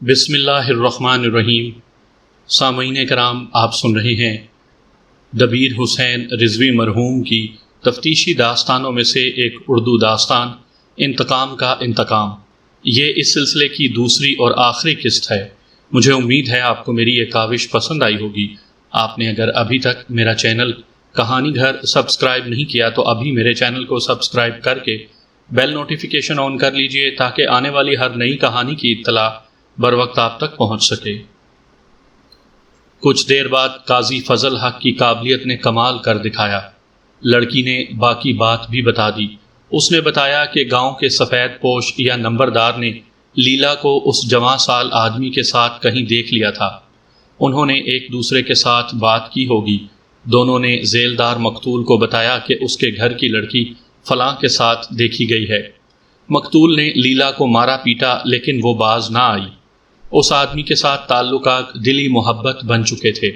بسم اللہ الرحمن الرحیم۔ سامعین کرام، آپ سن رہے ہیں دبیر حسین رضوی مرحوم کی تفتیشی داستانوں میں سے ایک اردو داستان انتقام کا انتقام۔ یہ اس سلسلے کی دوسری اور آخری قسط ہے۔ مجھے امید ہے آپ کو میری یہ کاوش پسند آئی ہوگی۔ آپ نے اگر ابھی تک میرا چینل کہانی گھر سبسکرائب نہیں کیا تو ابھی میرے چینل کو سبسکرائب کر کے بیل نوٹیفیکیشن آن کر لیجئے تاکہ آنے والی ہر نئی کہانی کی اطلاع بر وقت آپ تک پہنچ سکے۔ کچھ دیر بعد قاضی فضل حق کی قابلیت نے کمال کر دکھایا۔ لڑکی نے باقی بات بھی بتا دی۔ اس نے بتایا کہ گاؤں کے سفید پوش یا نمبردار نے لیلا کو اس جوان سال آدمی کے ساتھ کہیں دیکھ لیا تھا۔ انہوں نے ایک دوسرے کے ساتھ بات کی ہوگی۔ دونوں نے ذیلدار مقتول کو بتایا کہ اس کے گھر کی لڑکی فلاں کے ساتھ دیکھی گئی ہے۔ مقتول نے لیلا کو مارا پیٹا لیکن وہ باز نہ آئی۔ اس آدمی کے ساتھ تعلقات دلی محبت بن چکے تھے۔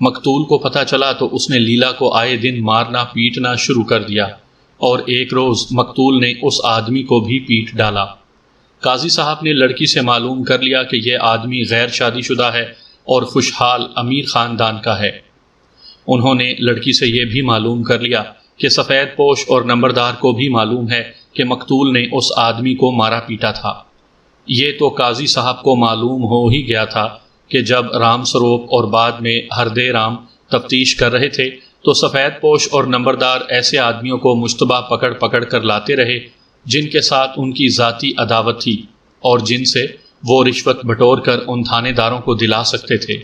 مقتول کو پتہ چلا تو اس نے لیلا کو آئے دن مارنا پیٹنا شروع کر دیا اور ایک روز مقتول نے اس آدمی کو بھی پیٹ ڈالا۔ قاضی صاحب نے لڑکی سے معلوم کر لیا کہ یہ آدمی غیر شادی شدہ ہے اور خوشحال امیر خاندان کا ہے۔ انہوں نے لڑکی سے یہ بھی معلوم کر لیا کہ سفید پوش اور نمبردار کو بھی معلوم ہے کہ مقتول نے اس آدمی کو مارا پیٹا تھا۔ یہ تو قاضی صاحب کو معلوم ہو ہی گیا تھا کہ جب رام سروپ اور بعد میں ہردے رام تفتیش کر رہے تھے تو سفید پوش اور نمبردار ایسے آدمیوں کو مشتبہ پکڑ پکڑ کر لاتے رہے جن کے ساتھ ان کی ذاتی عداوت تھی اور جن سے وہ رشوت بٹور کر ان تھانے داروں کو دلا سکتے تھے۔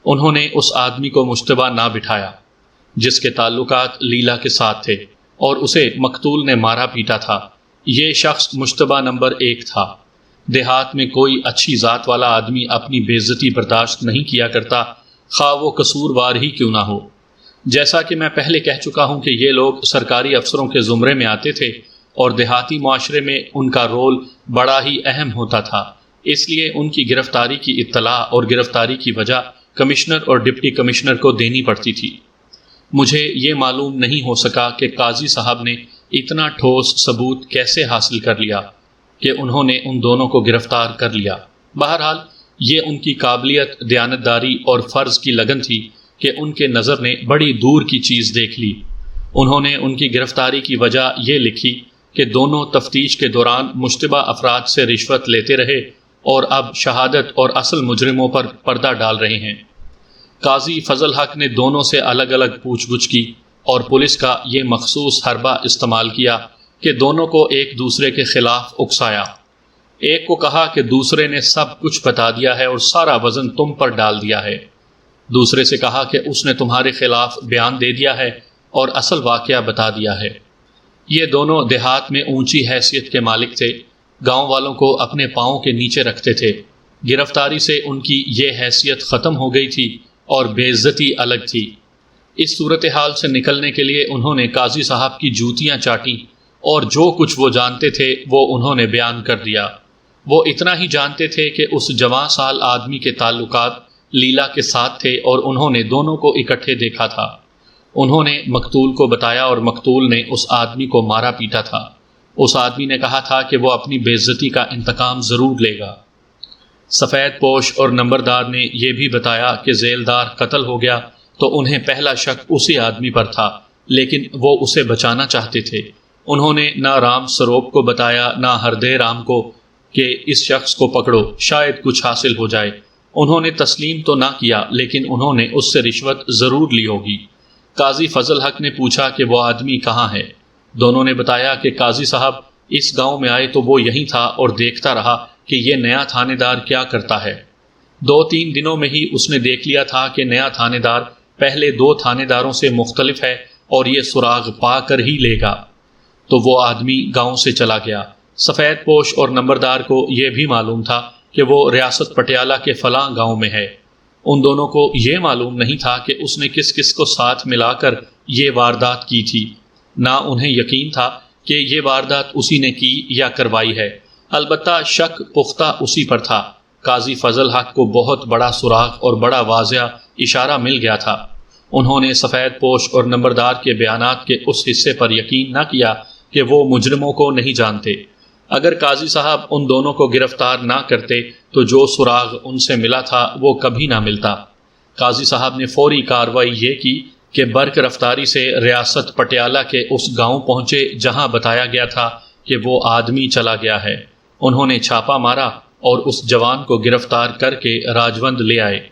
انہوں نے اس آدمی کو مشتبہ نہ بٹھایا جس کے تعلقات لیلا کے ساتھ تھے اور اسے مقتول نے مارا پیٹا تھا۔ یہ شخص مشتبہ نمبر 1 تھا۔ دیہات میں کوئی اچھی ذات والا آدمی اپنی بے عزتی برداشت نہیں کیا کرتا، خواہ وہ قصوروار ہی کیوں نہ ہو۔ جیسا کہ میں پہلے کہہ چکا ہوں کہ یہ لوگ سرکاری افسروں کے زمرے میں آتے تھے اور دیہاتی معاشرے میں ان کا رول بڑا ہی اہم ہوتا تھا، اس لیے ان کی گرفتاری کی اطلاع اور گرفتاری کی وجہ کمشنر اور ڈپٹی کمشنر کو دینی پڑتی تھی۔ مجھے یہ معلوم نہیں ہو سکا کہ قاضی صاحب نے اتنا ٹھوس ثبوت کیسے حاصل کر لیا کہ انہوں نے ان دونوں کو گرفتار کر لیا۔ بہرحال یہ ان کی قابلیت، دیانتداری اور فرض کی لگن تھی کہ ان کے نظر نے بڑی دور کی چیز دیکھ لی۔ انہوں نے ان کی گرفتاری کی وجہ یہ لکھی کہ دونوں تفتیش کے دوران مشتبہ افراد سے رشوت لیتے رہے اور اب شہادت اور اصل مجرموں پر پردہ ڈال رہے ہیں۔ قاضی فضل حق نے دونوں سے الگ الگ پوچھ گچھ کی اور پولیس کا یہ مخصوص حربہ استعمال کیا کہ دونوں کو ایک دوسرے کے خلاف اکسایا۔ ایک کو کہا کہ دوسرے نے سب کچھ بتا دیا ہے اور سارا وزن تم پر ڈال دیا ہے۔ دوسرے سے کہا کہ اس نے تمہارے خلاف بیان دے دیا ہے اور اصل واقعہ بتا دیا ہے۔ یہ دونوں دیہات میں اونچی حیثیت کے مالک تھے، گاؤں والوں کو اپنے پاؤں کے نیچے رکھتے تھے۔ گرفتاری سے ان کی یہ حیثیت ختم ہو گئی تھی اور بے عزتی الگ تھی۔ اس صورتحال سے نکلنے کے لیے انہوں نے قاضی صاحب کی جوتیاں چاٹیں اور جو کچھ وہ جانتے تھے وہ انہوں نے بیان کر دیا۔ وہ اتنا ہی جانتے تھے کہ اس جوان سال آدمی کے تعلقات لیلا کے ساتھ تھے اور انہوں نے دونوں کو اکٹھے دیکھا تھا۔ انہوں نے مقتول کو بتایا اور مقتول نے اس آدمی کو مارا پیٹا تھا۔ اس آدمی نے کہا تھا کہ وہ اپنی بے عزتی کا انتقام ضرور لے گا۔ سفید پوش اور نمبردار نے یہ بھی بتایا کہ ذیلدار قتل ہو گیا تو انہیں پہلا شک اسی آدمی پر تھا، لیکن وہ اسے بچانا چاہتے تھے۔ انہوں نے نہ رام سروپ کو بتایا نہ ہردے رام کو کہ اس شخص کو پکڑو، شاید کچھ حاصل ہو جائے۔ انہوں نے تسلیم تو نہ کیا لیکن انہوں نے اس سے رشوت ضرور لی ہوگی۔ قاضی فضل حق نے پوچھا کہ وہ آدمی کہاں ہے؟ دونوں نے بتایا کہ قاضی صاحب اس گاؤں میں آئے تو وہ یہیں تھا اور دیکھتا رہا کہ یہ نیا تھانے دار کیا کرتا ہے۔ 2-3 دنوں میں ہی اس نے دیکھ لیا تھا کہ نیا تھانے دار پہلے 2 تھانے داروں سے مختلف ہے اور یہ سراغ پا کر ہی لے گا۔ تو وہ آدمی گاؤں سے چلا گیا۔ سفید پوش اور نمبردار کو یہ بھی معلوم تھا کہ وہ ریاست پٹیالہ کے فلاں گاؤں میں ہے۔ ان دونوں کو یہ معلوم نہیں تھا کہ اس نے کس کس کو ساتھ ملا کر یہ واردات کی تھی۔ نہ انہیں یقین تھا کہ یہ واردات اسی نے کی یا کروائی ہے، البتہ شک پختہ اسی پر تھا۔ قاضی فضل حق کو بہت بڑا سراغ اور بڑا واضح اشارہ مل گیا تھا۔ انہوں نے سفید پوش اور نمبردار کے بیانات کے اس حصے پر یقین نہ کیا کہ وہ مجرموں کو نہیں جانتے۔ اگر قاضی صاحب ان دونوں کو گرفتار نہ کرتے تو جو سراغ ان سے ملا تھا وہ کبھی نہ ملتا۔ قاضی صاحب نے فوری کارروائی یہ کی کہ برق رفتاری سے ریاست پٹیالہ کے اس گاؤں پہنچے جہاں بتایا گیا تھا کہ وہ آدمی چلا گیا ہے۔ انہوں نے چھاپا مارا اور اس جوان کو گرفتار کر کے راجوند لے آئے۔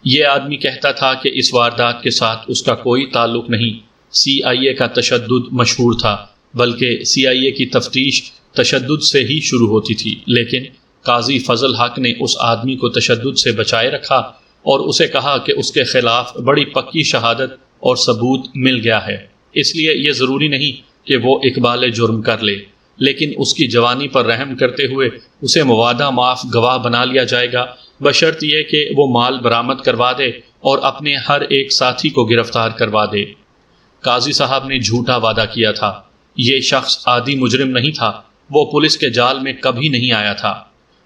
یہ آدمی کہتا تھا کہ اس واردات کے ساتھ اس کا کوئی تعلق نہیں۔ CIA کا تشدد مشہور تھا، بلکہ CIA کی تفتیش تشدد سے ہی شروع ہوتی تھی، لیکن قاضی فضل حق نے اس آدمی کو تشدد سے بچائے رکھا اور اسے کہا کہ اس کے خلاف بڑی پکی شہادت اور ثبوت مل گیا ہے، اس لیے یہ ضروری نہیں کہ وہ اقبال جرم کر لے، لیکن اس کی جوانی پر رحم کرتے ہوئے اسے موادہ معاف گواہ بنا لیا جائے گا، بشرط یہ کہ وہ مال برآمد کروا دے اور اپنے ہر ایک ساتھی کو گرفتار کروا دے۔ قاضی صاحب نے جھوٹا وعدہ کیا تھا۔ یہ شخص عادی مجرم نہیں تھا، وہ پولیس کے جال میں کبھی نہیں آیا تھا۔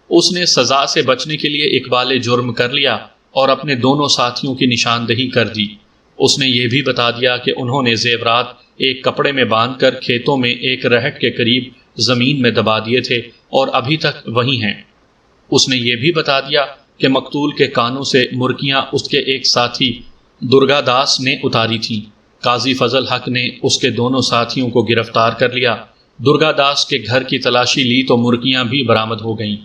اس نے سزا سے بچنے کے لیے اقبال جرم کر لیا اور اپنے دونوں ساتھیوں کی نشاندہی کر دی۔ اس نے یہ بھی بتا دیا کہ انہوں نے زیورات ایک کپڑے میں باندھ کر کھیتوں میں ایک رہٹ کے قریب زمین میں دبا دیے تھے اور ابھی تک وہیں ہیں۔ اس نے یہ بھی بتا دیا کہ مقتول کے کانوں سے مرکیاں اس کے ایک ساتھی درگا داس نے اتاری تھیں۔ قاضی فضل حق نے اس کے دونوں ساتھیوں کو گرفتار کر لیا۔ درگا داس کے گھر کی تلاشی لی تو مرکیاں بھی برآمد ہو گئیں۔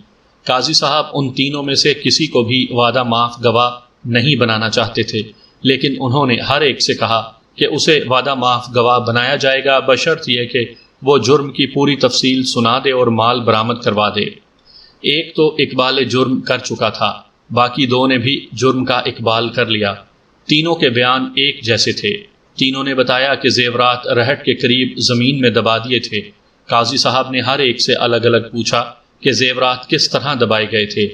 قاضی صاحب ان تینوں میں سے کسی کو بھی وعدہ معاف گواہ نہیں بنانا چاہتے تھے، لیکن انہوں نے ہر ایک سے کہا کہ اسے وعدہ معاف گواہ بنایا جائے گا، بشرط یہ کہ وہ جرم کی پوری تفصیل سنا دے اور مال برآمد کروا دے۔ ایک تو اقبال جرم کر چکا تھا، باقی دو نے بھی جرم کا اقبال کر لیا۔ تینوں کے بیان ایک جیسے تھے۔ تینوں نے بتایا کہ زیورات رہٹ کے قریب زمین میں دبا دیے تھے۔ قاضی صاحب نے ہر ایک سے الگ الگ پوچھا کہ زیورات کس طرح دبائے گئے تھے۔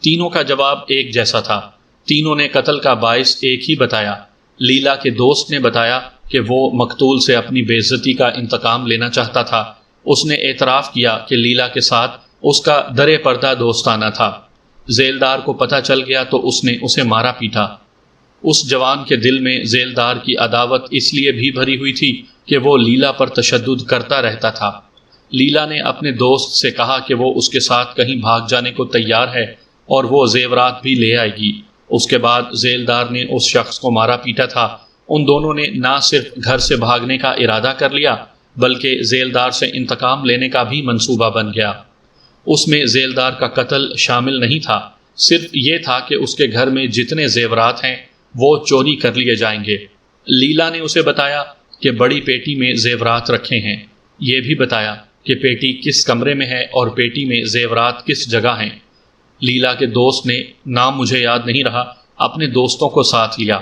تینوں کا جواب ایک جیسا تھا۔ تینوں نے قتل کا باعث ایک ہی بتایا۔ لیلا کے دوست نے بتایا کہ وہ مقتول سے اپنی بے عزتی کا انتقام لینا چاہتا تھا۔ اس نے اعتراف کیا کہ لیلا کے ساتھ اس کا درِ پردہ دوستانہ تھا۔ ذیلدار کو پتہ چل گیا تو اس نے اسے مارا پیٹا۔ اس جوان کے دل میں ذیلدار کی عداوت اس لیے بھی بھری ہوئی تھی کہ وہ لیلا پر تشدد کرتا رہتا تھا۔ لیلا نے اپنے دوست سے کہا کہ وہ اس کے ساتھ کہیں بھاگ جانے کو تیار ہے اور وہ زیورات بھی لے آئے گی۔ اس کے بعد ذیلدار نے اس شخص کو مارا پیٹا تھا۔ ان دونوں نے نہ صرف گھر سے بھاگنے کا ارادہ کر لیا بلکہ ذیلدار سے انتقام لینے کا بھی منصوبہ بن گیا۔ اس میں ذیلدار کا قتل شامل نہیں تھا، صرف یہ تھا کہ اس کے گھر میں جتنے زیورات ہیں وہ چوری کر لیے جائیں گے۔ لیلا نے اسے بتایا کہ بڑی پیٹی میں زیورات رکھے ہیں، یہ بھی بتایا کہ پیٹی کس کمرے میں ہے اور پیٹی میں زیورات کس جگہ ہیں۔ لیلا کے دوست نے، نام مجھے یاد نہیں رہا، اپنے دوستوں کو ساتھ لیا۔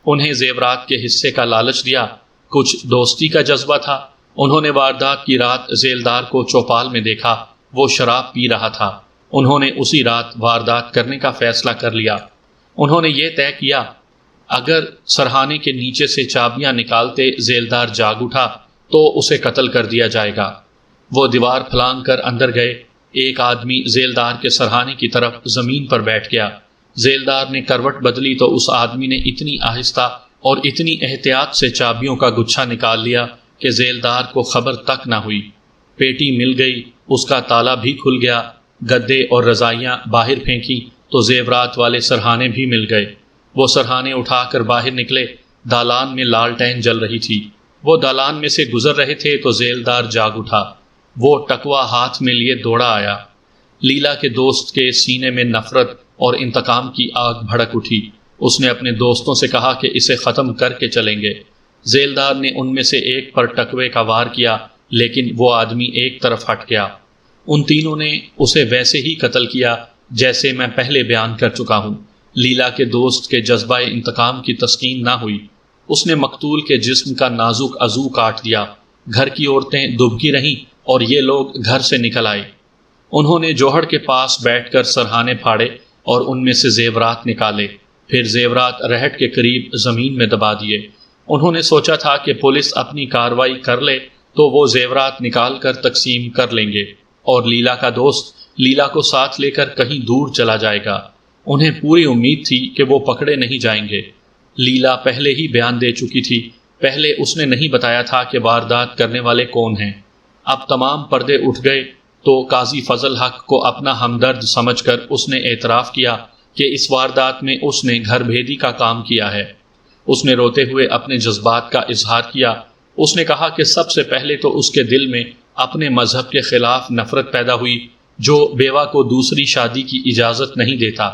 انہیں زیورات کے حصے کا لالچ دیا، کچھ دوستی کا جذبہ تھا۔ انہوں نے واردات کی رات ذیلدار کو چوپال میں دیکھا، وہ شراب پی رہا تھا۔ انہوں نے اسی رات واردات کرنے کا فیصلہ کر لیا۔ انہوں نے یہ طے کیا اگر سرہانے کے نیچے سے چابیاں نکالتے ذیلدار جاگ اٹھا تو اسے قتل کر دیا جائے گا۔ وہ دیوار پھلانگ کر اندر گئے۔ ایک آدمی ذیلدار کے سرہانے کی طرف زمین پر بیٹھ گیا۔ ذیلدار نے کروٹ بدلی تو اس آدمی نے اتنی آہستہ اور اتنی احتیاط سے چابیوں کا گچھا نکال لیا کہ ذیلدار کو خبر تک نہ ہوئی۔ پیٹی مل گئی، اس کا تالا بھی کھل گیا، گدے اور رضائیاں باہر پھینکی تو زیورات والے سرہانے بھی مل گئے۔ وہ سرہانے اٹھا کر باہر نکلے۔ دالان میں لالٹین جل رہی تھی۔ وہ دالان میں سے گزر رہے تھے تو ذیلدار جاگ اٹھا۔ وہ ٹکوا ہاتھ میں لیے دوڑا آیا۔ لیلا کے دوست کے سینے میں نفرت اور انتقام کی آگ بھڑک اٹھی۔ اس نے اپنے دوستوں سے کہا کہ اسے ختم کر کے چلیں گے۔ ذیلدار نے ان میں سے ایک پر ٹکوے کا وار کیا، لیکن وہ آدمی ایک طرف ہٹ گیا۔ ان تینوں نے اسے ویسے ہی قتل کیا جیسے میں پہلے بیان کر چکا ہوں۔ لیلا کے دوست کے جذبہ انتقام کی تسکین نہ ہوئی۔ اس نے مقتول کے جسم کا نازک عضو کاٹ دیا۔ گھر کی عورتیں دبکی رہیں اور یہ لوگ گھر سے نکل آئے۔ انہوں نے جوہڑ کے پاس بیٹھ کر سرہانے پھاڑے اور ان میں سے زیورات نکالے، پھر زیورات رہٹ کے قریب زمین میں دبا دیے۔ انہوں نے سوچا تھا کہ پولیس اپنی کارروائی کر لے تو وہ زیورات نکال کر تقسیم کر لیں گے اور لیلا کا دوست لیلا کو ساتھ لے کر کہیں دور چلا جائے گا۔ انہیں پوری امید تھی کہ وہ پکڑے نہیں جائیں گے۔ لیلا پہلے ہی بیان دے چکی تھی، پہلے اس نے نہیں بتایا تھا کہ واردات کرنے والے کون ہیں۔ اب تمام پردے اٹھ گئے۔ تو قاضی فضل حق کو اپنا ہمدرد سمجھ کر اس نے اعتراف کیا کہ اس واردات میں اس نے گھر بھیدی کا کام کیا ہے۔ اس نے روتے ہوئے اپنے جذبات کا اظہار کیا۔ اس نے کہا کہ سب سے پہلے تو اس کے دل میں اپنے مذہب کے خلاف نفرت پیدا ہوئی جو بیوہ کو دوسری شادی کی اجازت نہیں دیتا۔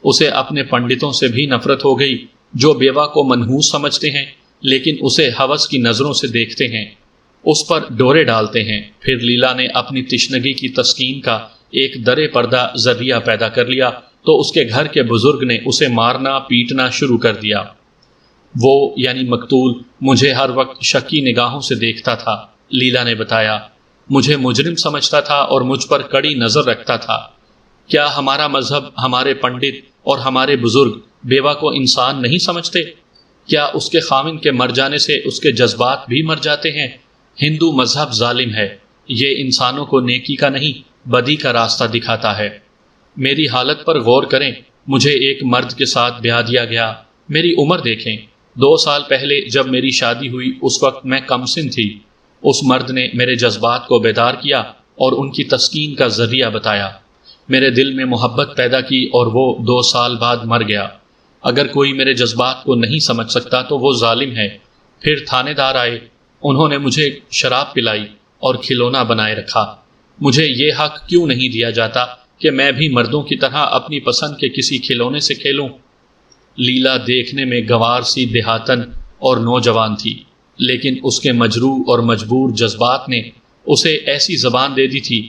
اسے اپنے پنڈتوں سے بھی نفرت ہو گئی جو بیوہ کو منحوس سمجھتے ہیں لیکن اسے ہوس کی نظروں سے دیکھتے ہیں، اس پر ڈورے ڈالتے ہیں۔ پھر لیلا نے اپنی تشنگی کی تسکین کا ایک درے پردہ ذریعہ پیدا کر لیا تو اس کے گھر کے بزرگ نے اسے مارنا پیٹنا شروع کر دیا۔ وہ یعنی مقتول مجھے ہر وقت شکی نگاہوں سے دیکھتا تھا، لیلا نے بتایا۔ مجھے مجرم سمجھتا تھا اور مجھ پر کڑی نظر رکھتا تھا۔ کیا ہمارا مذہب، ہمارے پنڈت اور ہمارے بزرگ بیوہ کو انسان نہیں سمجھتے؟ کیا اس کے خاوند کے مر جانے سے اس کے جذبات بھی مر جاتے ہیں؟ ہندو مذہب ظالم ہے، یہ انسانوں کو نیکی کا نہیں بدی کا راستہ دکھاتا ہے۔ میری حالت پر غور کریں، مجھے ایک مرد کے ساتھ بیاہ دیا گیا۔ میری عمر دیکھیں، 2 سال پہلے جب میری شادی ہوئی اس وقت میں کم سن تھی۔ اس مرد نے میرے جذبات کو بیدار کیا اور ان کی تسکین کا ذریعہ بتایا، میرے دل میں محبت پیدا کی اور وہ 2 سال بعد مر گیا۔ اگر کوئی میرے جذبات کو نہیں سمجھ سکتا تو وہ ظالم ہے۔ پھر تھانے دار آئے، انہوں نے مجھے شراب پلائی اور کھلونا بنائے رکھا۔ مجھے یہ حق کیوں نہیں دیا جاتا کہ میں بھی مردوں کی طرح اپنی پسند کے کسی کھلونے سے کھیلوں؟ لیلا دیکھنے میں گنوار سی دیہاتن اور نوجوان تھی، لیکن اس کے مجروح اور مجبور جذبات نے اسے ایسی زبان دے دی تھی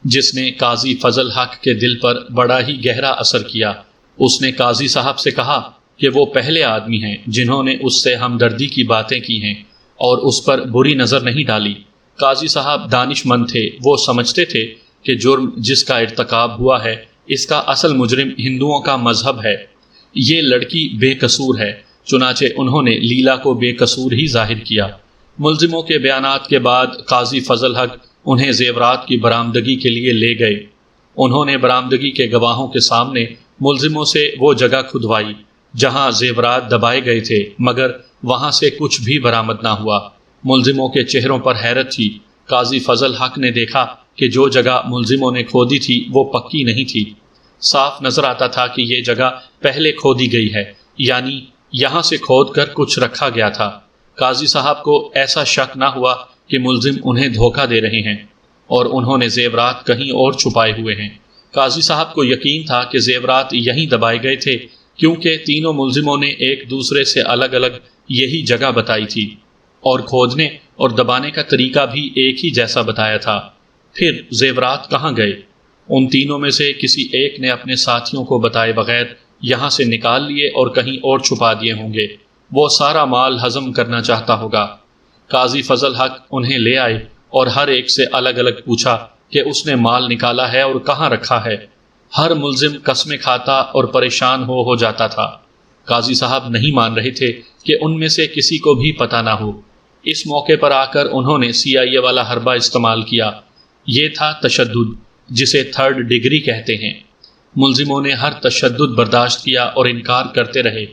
جس نے قاضی فضل حق کے دل پر بڑا ہی گہرا اثر کیا۔ اس نے قاضی صاحب سے کہا کہ وہ پہلے آدمی ہیں جنہوں نے اس سے ہمدردی کی باتیں کی ہیں اور اس پر بری نظر نہیں ڈالی۔ قاضی صاحب دانش مند تھے، وہ سمجھتے تھے کہ جرم جس کا ارتکاب ہوا ہے اس کا اصل مجرم ہندوؤں کا مذہب ہے۔ یہ لڑکی بے قصور ہے، چنانچہ انہوں نے لیلا کو بے قصور ہی ظاہر کیا۔ ملزموں کے بیانات کے بعد قاضی فضل حق انہیں زیورات کی برآمدگی کے لیے لے گئے۔ انہوں نے برآمدگی کے گواہوں کے سامنے ملزموں سے وہ جگہ کھدوائی جہاں زیورات دبائے گئے تھے، مگر وہاں سے کچھ بھی برآمد نہ ہوا۔ ملزموں کے چہروں پر حیرت تھی۔ قاضی فضل حق نے دیکھا کہ جو جگہ ملزموں نے کھودی تھی وہ پکی نہیں تھی۔ صاف نظر آتا تھا کہ یہ جگہ پہلے کھودی گئی ہے، یعنی یہاں سے کھود کر کچھ رکھا گیا تھا۔ قاضی صاحب کو ایسا شک نہ ہوا کہ ملزم انہیں دھوکہ دے رہے ہیں اور انہوں نے زیورات کہیں اور چھپائے ہوئے ہیں۔ قاضی صاحب کو یقین تھا کہ زیورات یہیں دبائے گئے تھے کیونکہ تینوں ملزموں نے ایک دوسرے سے الگ الگ یہی جگہ بتائی تھی اور کھودنے اور دبانے کا طریقہ بھی ایک ہی جیسا بتایا تھا۔ پھر زیورات کہاں گئے؟ ان تینوں میں سے کسی ایک نے اپنے ساتھیوں کو بتائے بغیر یہاں سے نکال لیے اور کہیں اور چھپا دیے ہوں گے۔ وہ سارا مال ہضم کرنا چاہتا ہوگا۔ قاضی فضل حق انہیں لے آئے اور ہر ایک سے الگ الگ پوچھا کہ اس نے مال نکالا ہے اور کہاں رکھا ہے۔ ہر ملزم قسمیں کھاتا اور پریشان ہو جاتا تھا۔ قاضی صاحب نہیں مان رہے تھے کہ ان میں سے کسی کو بھی پتہ نہ ہو۔ اس موقع پر آ کر انہوں نے CIA والا حربہ استعمال کیا۔ یہ تھا تشدد، جسے 3rd ڈگری کہتے ہیں۔ ملزموں نے ہر تشدد برداشت کیا اور انکار کرتے رہے۔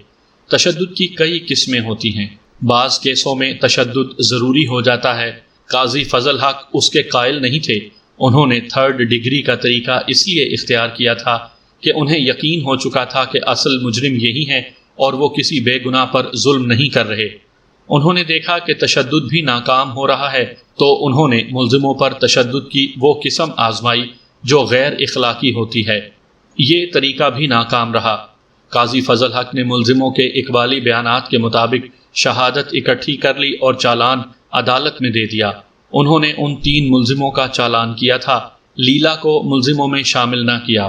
تشدد کی کئی قسمیں ہوتی ہیں، بعض کیسوں میں تشدد ضروری ہو جاتا ہے۔ قاضی فضل حق اس کے قائل نہیں تھے۔ انہوں نے 3rd ڈگری کا طریقہ اس لیے اختیار کیا تھا کہ انہیں یقین ہو چکا تھا کہ اصل مجرم یہی ہیں اور وہ کسی بے گناہ پر ظلم نہیں کر رہے۔ انہوں نے دیکھا کہ تشدد بھی ناکام ہو رہا ہے تو انہوں نے ملزموں پر تشدد کی وہ قسم آزمائی جو غیر اخلاقی ہوتی ہے۔ یہ طریقہ بھی ناکام رہا۔ قاضی فضل حق نے ملزموں کے اقبالی بیانات کے مطابق شہادت اکٹھی کر لی اور چالان عدالت میں دے دیا۔ انہوں نے ان 3 ملزموں کا چالان کیا تھا، لیلا کو ملزموں میں شامل نہ کیا۔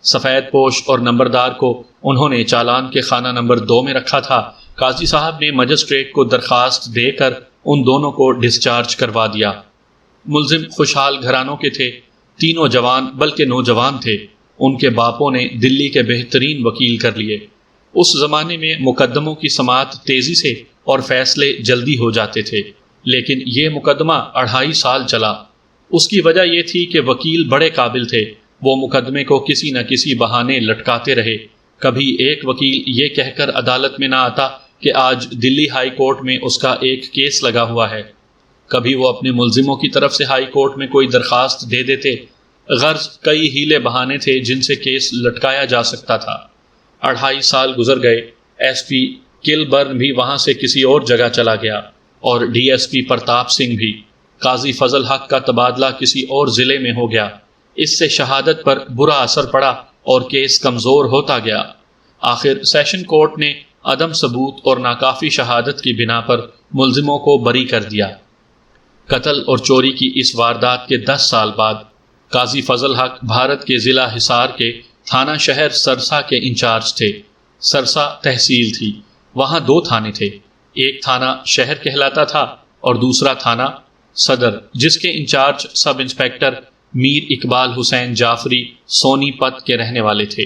سفید پوش اور نمبردار کو انہوں نے چالان کے خانہ نمبر 2 میں رکھا تھا۔ قاضی صاحب نے مجسٹریٹ کو درخواست دے کر ان دونوں کو ڈسچارج کروا دیا۔ ملزم خوشحال گھرانوں کے تھے، تینوں جوان بلکہ نوجوان تھے۔ ان کے باپوں نے دلی کے بہترین وکیل کر لیے۔ اس زمانے میں مقدموں کی سماعت تیزی سے اور فیصلے جلدی ہو جاتے تھے، لیکن یہ مقدمہ 2.5 سال چلا۔ اس کی وجہ یہ تھی کہ وکیل بڑے قابل تھے، وہ مقدمے کو کسی نہ کسی بہانے لٹکاتے رہے۔ کبھی ایک وکیل یہ کہہ کر عدالت میں نہ آتا کہ آج دلی ہائی کورٹ میں اس کا ایک کیس لگا ہوا ہے، کبھی وہ اپنے ملزموں کی طرف سے ہائی کورٹ میں کوئی درخواست دے دیتے غرض کئی ہیلے بہانے تھے جن سے کیس لٹکایا جا سکتا تھا۔ 2.5 سال گزر گئے، ایس پی کلبرن بھی وہاں سے کسی اور جگہ چلا گیا اور D S P Pratap Singh بھی۔ قاضی فضل حق کا تبادلہ کسی اور ضلع میں ہو گیا۔ اس سے شہادت پر برا اثر پڑا اور کیس کمزور ہوتا گیا۔ آخر سیشن کورٹ نے عدم ثبوت اور ناکافی شہادت کی بنا پر ملزموں کو بری کر دیا۔ قتل اور چوری کی اس واردات کے 10 سال بعد قاضی فضل حق بھارت کے ضلع حصار کے تھانہ شہر سرسا کے انچارج تھے۔ سرسا تحصیل تھی، وہاں 2 تھانے تھے، ایک تھانہ شہر کہلاتا تھا اور دوسرا تھانہ صدر، جس کے انچارج سب انسپیکٹر میر اقبال حسین جعفری سونی پت کے رہنے والے تھے۔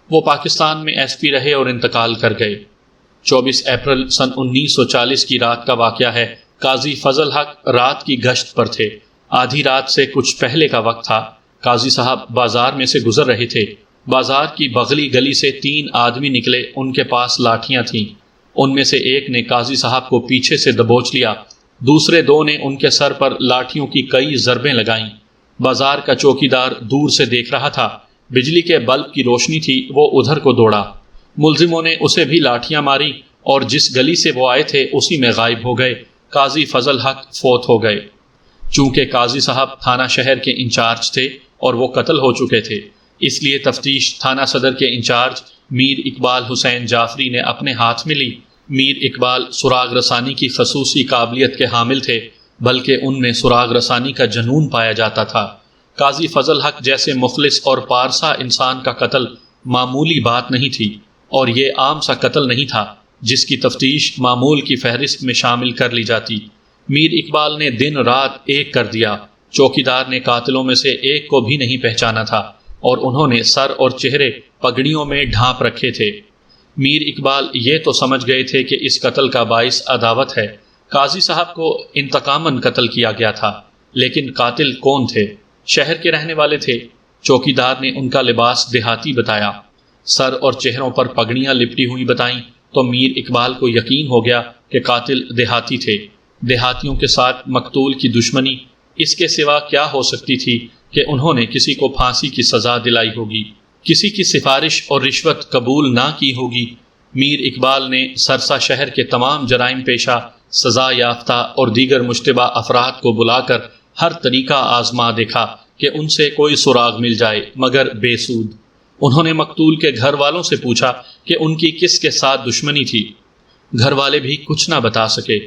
وہ پاکستان میں ایس پی رہے اور انتقال کر گئے۔ 24 اپریل سن 1940 کی رات کا واقعہ ہے۔ قاضی فضل حق رات کی گشت پر تھے۔ آدھی رات سے کچھ پہلے کا وقت تھا۔ قاضی صاحب بازار میں سے گزر رہے تھے۔ بازار کی بغلی گلی سے 3 آدمی نکلے، ان کے پاس لاٹھیاں تھیں۔ ان میں سے ایک نے قاضی صاحب کو پیچھے سے دبوچ لیا، دوسرے 2 نے ان کے سر پر لاٹھیوں کی کئی ضربیں لگائیں۔ بازار کا چوکیدار دور سے دیکھ رہا تھا، بجلی کے بلب کی روشنی تھی، وہ ادھر کو دوڑا۔ ملزموں نے اسے بھی لاٹھیاں ماری اور جس گلی سے وہ آئے تھے اسی میں غائب ہو گئے۔ قاضی فضل حق فوت ہو گئے۔ چونکہ قاضی صاحب تھانہ شہر کے انچارج تھے اور وہ قتل ہو چکے تھے، اس لیے تفتیش تھانہ صدر کے انچارج میر اقبال حسین جعفری نے اپنے ہاتھ میں لی۔ میر اقبال سراغ رسانی کی خصوصی قابلیت کے حامل تھے، بلکہ ان میں سراغ رسانی کا جنون پایا جاتا تھا۔ قاضی فضل حق جیسے مخلص اور پارسا انسان کا قتل معمولی بات نہیں تھی، اور یہ عام سا قتل نہیں تھا جس کی تفتیش معمول کی فہرست میں شامل کر لی جاتی۔ میر اقبال نے دن رات ایک کر دیا۔ چوکیدار نے قاتلوں میں سے ایک کو بھی نہیں پہچانا تھا اور انہوں نے سر اور چہرے پگڑیوں میں ڈھانپ رکھے تھے۔ میر اقبال یہ تو سمجھ گئے تھے کہ اس قتل کا باعث عداوت ہے، قاضی صاحب کو انتقاماً قتل کیا گیا تھا۔ لیکن قاتل کون تھے؟ شہر کے رہنے والے تھے۔ چوکیدار نے ان کا لباس دیہاتی بتایا، سر اور چہروں پر پگڑیاں لپٹی ہوئی بتائیں، تو میر اقبال کو یقین ہو گیا کہ قاتل دیہاتی تھے۔ دیہاتیوں کے ساتھ مقتول کی دشمنی اس کے سوا کیا ہو سکتی تھی کہ انہوں نے کسی کو پھانسی کی سزا دلائی ہوگی، کسی کی سفارش اور رشوت قبول نہ کی ہوگی۔ میر اقبال نے سرسا شہر کے تمام جرائم پیشہ، سزا یافتہ اور دیگر مشتبہ افراد کو بلا کر ہر طریقہ آزما دیکھا کہ ان سے کوئی سراغ مل جائے، مگر بے سود۔ انہوں نے مقتول کے گھر والوں سے پوچھا کہ ان کی کس کے ساتھ دشمنی تھی۔ گھر والے بھی کچھ نہ بتا سکے۔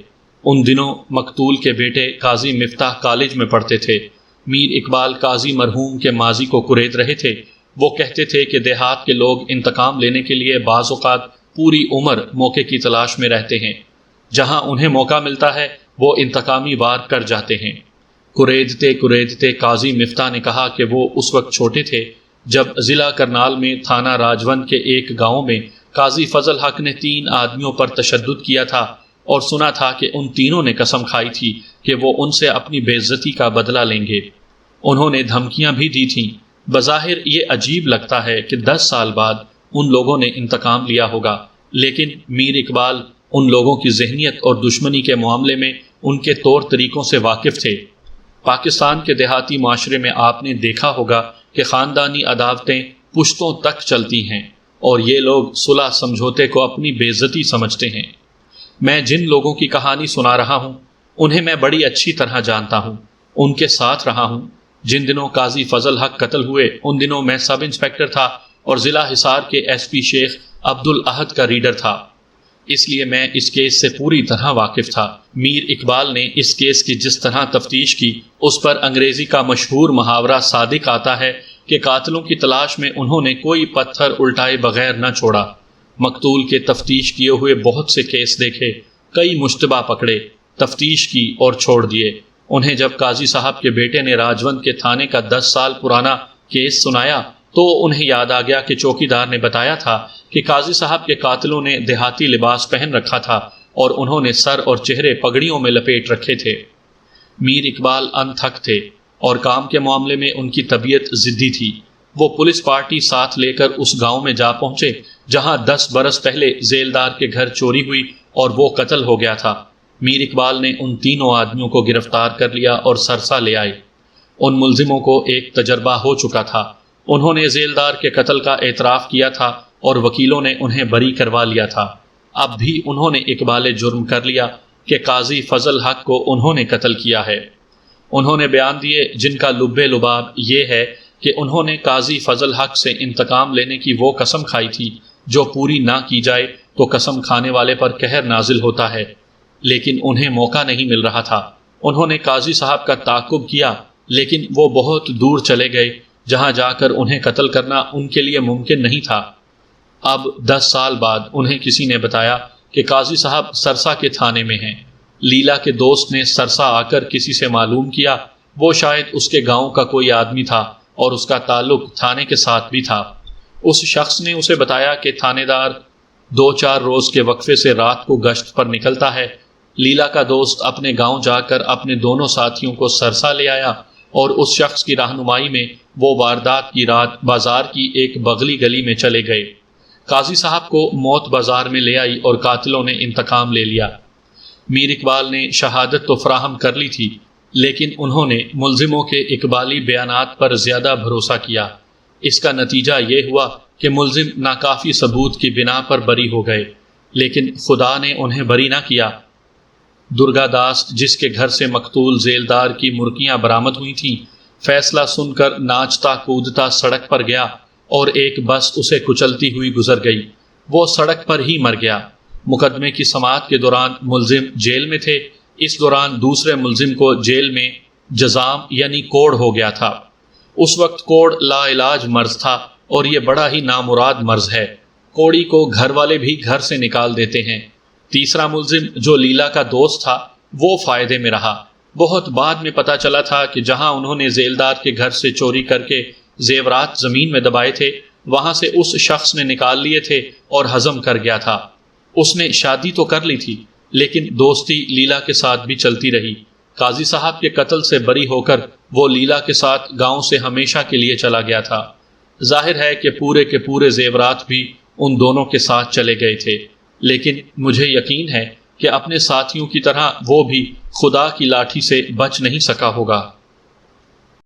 ان دنوں مقتول کے بیٹے قاضی مفتاح کالج میں پڑھتے تھے۔ میر اقبال قاضی مرحوم کے ماضی کو کرید رہے تھے۔ وہ کہتے تھے کہ دیہات کے لوگ انتقام لینے کے لیے بعض اوقات پوری عمر موقع کی تلاش میں رہتے ہیں، جہاں انہیں موقع ملتا ہے وہ انتقامی وار کر جاتے ہیں۔ کریدتے کریدتے قاضی مفتاح نے کہا کہ وہ اس وقت چھوٹے تھے جب ضلع کرنال میں تھانہ راجوند کے ایک گاؤں میں قاضی فضل حق نے 3 آدمیوں پر تشدد کیا تھا، اور سنا تھا کہ ان تینوں نے قسم کھائی تھی کہ وہ ان سے اپنی بے عزتی کا بدلہ لیں گے۔ انہوں نے دھمکیاں بھی دی تھیں۔ بظاہر یہ عجیب لگتا ہے کہ 10 سال بعد ان لوگوں نے انتقام لیا ہوگا، لیکن میر اقبال ان لوگوں کی ذہنیت اور دشمنی کے معاملے میں ان کے طور طریقوں سے واقف تھے۔ پاکستان کے دیہاتی معاشرے میں آپ نے دیکھا ہوگا کہ خاندانی عداوتیں پشتوں تک چلتی ہیں، اور یہ لوگ صلح سمجھوتے کو اپنی بے عزتی سمجھتے ہیں۔ میں جن لوگوں کی کہانی سنا رہا ہوں انہیں میں بڑی اچھی طرح جانتا ہوں، ان کے ساتھ رہا ہوں۔ جن دنوں قاضی فضل حق قتل ہوئے ان دنوں میں سب انسپیکٹر تھا اور ضلع حصار کے ایس پی شیخ عبدالاحد کا ریڈر تھا، اس لیے میں اس کیس سے پوری طرح واقف تھا۔ میر اقبال نے اس کیس کی جس طرح تفتیش کی، اس پر انگریزی کا مشہور محاورہ صادق آتا ہے کہ قاتلوں کی تلاش میں انہوں نے کوئی پتھر الٹائے بغیر نہ چھوڑا۔ مقتول کے تفتیش کیے ہوئے بہت سے کیس دیکھے، کئی مشتبہ پکڑے، تفتیش کی اور چھوڑ دیے۔ انہیں جب قاضی صاحب کے بیٹے نے راجوند کے تھانے کا 10 سال پرانا کیس سنایا تو انہیں یاد آ گیا کہ چوکیدار نے بتایا تھا کہ قاضی صاحب کے قاتلوں نے دیہاتی لباس پہن رکھا تھا اور انہوں نے سر اور چہرے پگڑیوں میں لپیٹ رکھے تھے۔ میر اقبال انتھک تھے اور کام کے معاملے میں ان کی طبیعت ضدی تھی۔ وہ پولیس پارٹی ساتھ لے کر اس گاؤں میں جا پہنچے جہاں 10 برس پہلے ذیلدار کے گھر چوری ہوئی اور وہ قتل ہو گیا تھا۔ میر اقبال نے ان تینوں آدمیوں کو گرفتار کر لیا اور سرسا لے آئے۔ ان ملزموں کو ایک تجربہ ہو چکا تھا، انہوں نے ذیلدار کے قتل کا اعتراف کیا تھا اور وکیلوں نے انہیں بری کروا لیا تھا۔ اب بھی انہوں نے اقبال جرم کر لیا کہ قاضی فضل حق کو انہوں نے قتل کیا ہے۔ انہوں نے بیان دیے جن کا لب لباب یہ ہے کہ انہوں نے قاضی فضل حق سے انتقام لینے کی وہ قسم کھائی تھی جو پوری نہ کی جائے تو قسم کھانے والے پر قہر نازل ہوتا ہے، لیکن انہیں موقع نہیں مل رہا تھا۔ انہوں نے قاضی صاحب کا تعاقب کیا، لیکن وہ بہت دور چلے گئے جہاں جا کر انہیں قتل کرنا ان کے لیے ممکن نہیں تھا۔ اب 10 سال بعد انہیں کسی نے بتایا کہ قاضی صاحب سرسا کے تھانے میں ہیں۔ لیلا کے دوست نے سرسا آ کر کسی سے معلوم کیا، وہ شاید اس کے گاؤں کا کوئی آدمی تھا اور اس کا تعلق تھانے کے ساتھ بھی تھا۔ اس شخص نے اسے بتایا کہ تھانے دار 2-4 روز کے وقفے سے رات کو گشت پر نکلتا ہے۔ لیلا کا دوست اپنے گاؤں جا کر اپنے دونوں ساتھیوں کو سرسا لے آیا اور اس شخص کی رہنمائی میں وہ واردات کی رات بازار کی ایک بغلی گلی میں چلے گئے۔ قاضی صاحب کو موت بازار میں لے آئی اور قاتلوں نے انتقام لے لیا۔ میر اقبال نے شہادت تو فراہم کر لی تھی، لیکن انہوں نے ملزموں کے اقبالی بیانات پر زیادہ بھروسہ کیا۔ اس کا نتیجہ یہ ہوا کہ ملزم ناکافی ثبوت کی بنا پر بری ہو گئے، لیکن خدا نے انہیں بری نہ کیا۔ درگا داس جس کے گھر سے مقتول ذیلدار کی مرغیاں برآمد ہوئی تھیں، فیصلہ سن کر ناچتا کودتا سڑک پر گیا اور ایک بس اسے کچلتی ہوئی گزر گئی۔ وہ سڑک پر ہی مر گیا۔ مقدمے کی سماعت کے دوران ملزم جیل میں تھے۔ اس دوران دوسرے ملزم کو جیل میں جزام یعنی کوڑ ہو گیا تھا۔ اس وقت کوڑ لا علاج مرض تھا اور یہ بڑا ہی نامراد مرض ہے۔ کوڑی کو گھر والے بھی گھر سے نکال دیتے ہیں۔ تیسرا ملزم جو لیلا کا دوست تھا وہ فائدے میں رہا۔ بہت بعد میں پتہ چلا تھا کہ جہاں انہوں نے ذیلدار کے گھر سے چوری کر کے زیورات زمین میں دبائے تھے، وہاں سے اس شخص نے نکال لیے تھے اور ہضم کر گیا تھا۔ اس نے شادی تو کر لی تھی، لیکن دوستی لیلا کے ساتھ بھی چلتی رہی۔ قاضی صاحب کے قتل سے بری ہو کر وہ لیلا کے ساتھ گاؤں سے ہمیشہ کے لیے چلا گیا تھا۔ ظاہر ہے کہ پورے کے پورے زیورات بھی ان دونوں کے ساتھ چلے گئے تھے، لیکن مجھے یقین ہے کہ اپنے ساتھیوں کی طرح وہ بھی خدا کی لاٹھی سے بچ نہیں سکا ہوگا۔